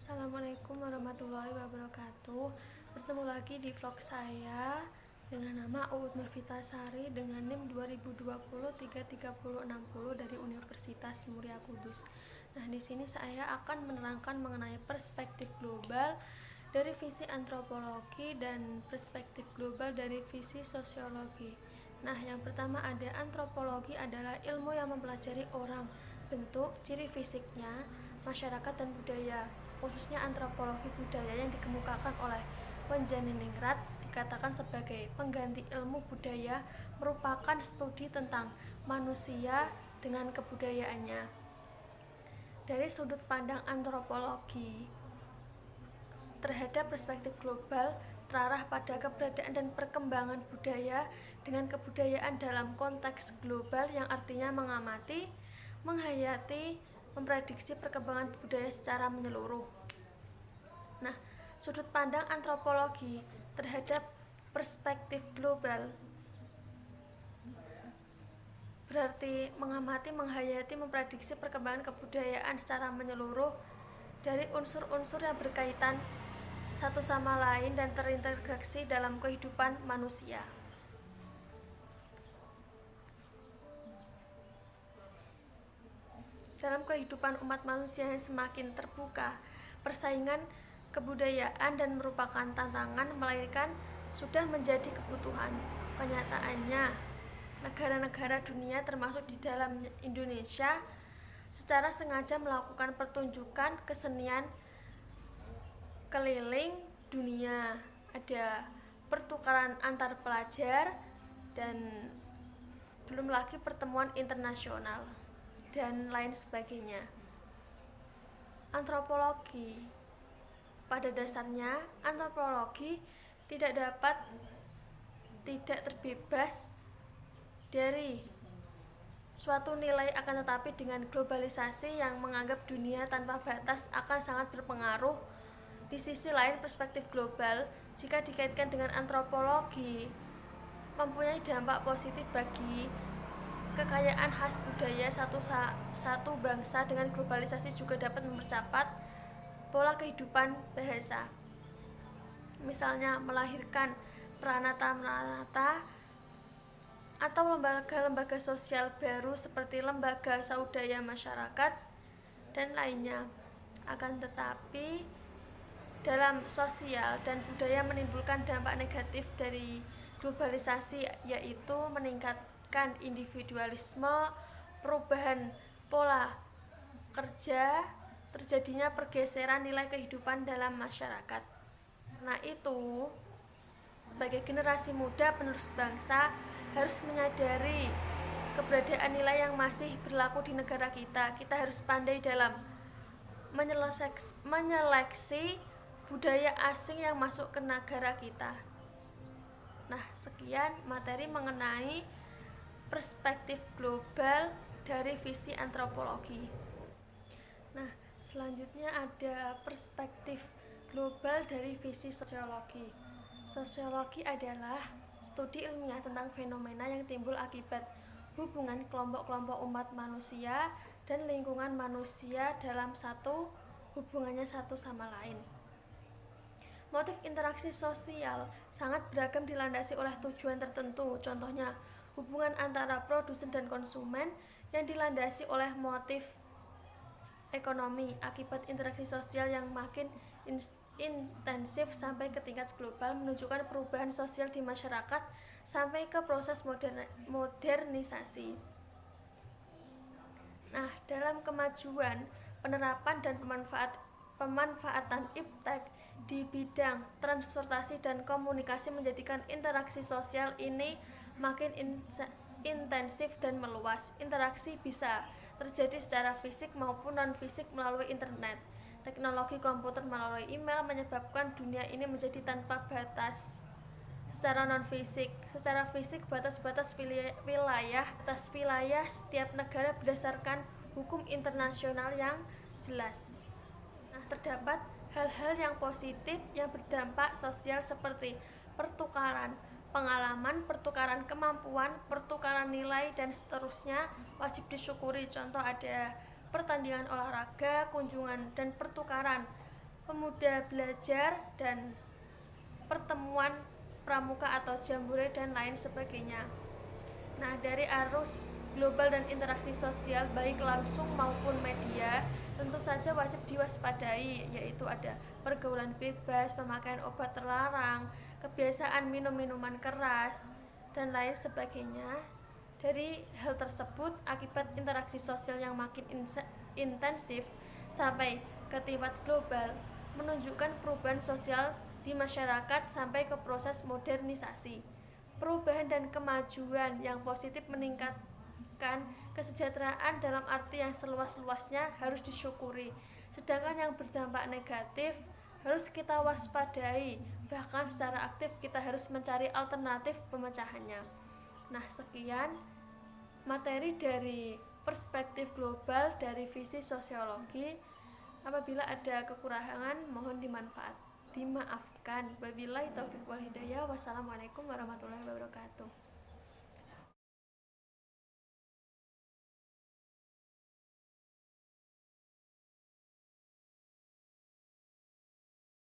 Assalamualaikum warahmatullahi wabarakatuh. Bertemu lagi di vlog saya dengan nama Uut Nurvitasari dengan NIM 2020-33060 dari Universitas Muria Kudus. Nah, di sini saya akan menerangkan mengenai perspektif global dari visi antropologi dan perspektif global dari visi sosiologi. Nah, yang pertama ada antropologi adalah ilmu yang mempelajari orang, bentuk, ciri fisiknya, masyarakat dan budaya. Khususnya antropologi budaya yang dikemukakan oleh Wenjaneningrat dikatakan sebagai pengganti ilmu budaya, merupakan studi tentang manusia dengan kebudayaannya. Dari sudut pandang antropologi terhadap perspektif global terarah pada keberadaan dan perkembangan budaya dengan kebudayaan dalam konteks global yang artinya mengamati, menghayati, memprediksi perkembangan budaya secara menyeluruh. Nah, sudut pandang antropologi terhadap perspektif global berarti mengamati, menghayati, memprediksi perkembangan kebudayaan secara menyeluruh dari unsur-unsur yang berkaitan satu sama lain dan terintegrasi dalam kehidupan manusia. Dalam kehidupan umat manusia yang semakin terbuka, persaingan kebudayaan dan merupakan tantangan melainkan sudah menjadi kebutuhan. Kenyataannya, negara-negara dunia termasuk di dalam Indonesia secara sengaja melakukan pertunjukan kesenian keliling dunia. Ada pertukaran antar pelajar dan belum lagi pertemuan internasional dan lain sebagainya. Antropologi, pada dasarnya antropologi tidak terbebas dari suatu nilai, akan tetapi dengan globalisasi yang menganggap dunia tanpa batas akan sangat berpengaruh. Di sisi lain, perspektif global jika dikaitkan dengan antropologi mempunyai dampak positif bagi kekayaan khas budaya satu bangsa. Dengan globalisasi juga dapat mempercepat pola kehidupan bahasa, misalnya melahirkan peranata-peranata atau lembaga-lembaga sosial baru seperti lembaga saudara masyarakat dan lainnya. Akan tetapi dalam sosial dan budaya menimbulkan dampak negatif dari globalisasi, yaitu meningkatkan individualisme, perubahan pola kerja, terjadinya pergeseran nilai kehidupan dalam masyarakat. Nah, itu sebagai generasi muda penerus bangsa harus menyadari keberadaan nilai yang masih berlaku di negara kita. Kita harus pandai dalam menyeleksi budaya asing yang masuk ke negara kita. Nah, sekian materi mengenai perspektif global dari visi antropologi. Nah, selanjutnya ada perspektif global dari visi sosiologi. Sosiologi adalah studi ilmiah tentang fenomena yang timbul akibat hubungan kelompok-kelompok umat manusia dan lingkungan manusia dalam hubungannya satu sama lain. Motif interaksi sosial sangat beragam dilandasi oleh tujuan tertentu. Contohnya, hubungan antara produsen dan konsumen yang dilandasi oleh motif ekonomi. Akibat interaksi sosial yang makin intensif sampai ke tingkat global menunjukkan perubahan sosial di masyarakat sampai ke proses modernisasi. Nah, dalam kemajuan penerapan dan pemanfaatan iptek di bidang transportasi dan komunikasi menjadikan interaksi sosial ini makin intensif dan meluas. Interaksi bisa terjadi secara fisik maupun non-fisik melalui internet. Teknologi komputer melalui email menyebabkan dunia ini menjadi tanpa batas. Secara non-fisik, secara fisik batas-batas wilayah setiap negara berdasarkan hukum internasional yang jelas. Nah, terdapat hal-hal yang positif yang berdampak sosial seperti pertukaran pengalaman, pertukaran kemampuan, pertukaran nilai, dan seterusnya wajib disyukuri. Contoh ada pertandingan olahraga, kunjungan dan pertukaran pemuda belajar, dan pertemuan pramuka atau jambore dan lain sebagainya. Nah, dari arus global dan interaksi sosial baik langsung maupun media tentu saja wajib diwaspadai, yaitu ada pergaulan bebas, pemakaian obat terlarang, kebiasaan minum minuman keras, dan lain sebagainya. Dari hal tersebut, akibat interaksi sosial yang makin intensif sampai ke tingkat global, menunjukkan perubahan sosial di masyarakat sampai ke proses modernisasi. Perubahan dan kemajuan yang positif meningkatkan kesejahteraan dalam arti yang seluas-luasnya harus disyukuri, sedangkan yang berdampak negatif harus kita waspadai, bahkan secara aktif kita harus mencari alternatif pemecahannya. Nah, sekian materi dari perspektif global dari visi sosiologi. Apabila ada kekurangan mohon dimaafkan. Wabillahi taufiq wal hidayah. Wassalamualaikum warahmatullahi wabarakatuh.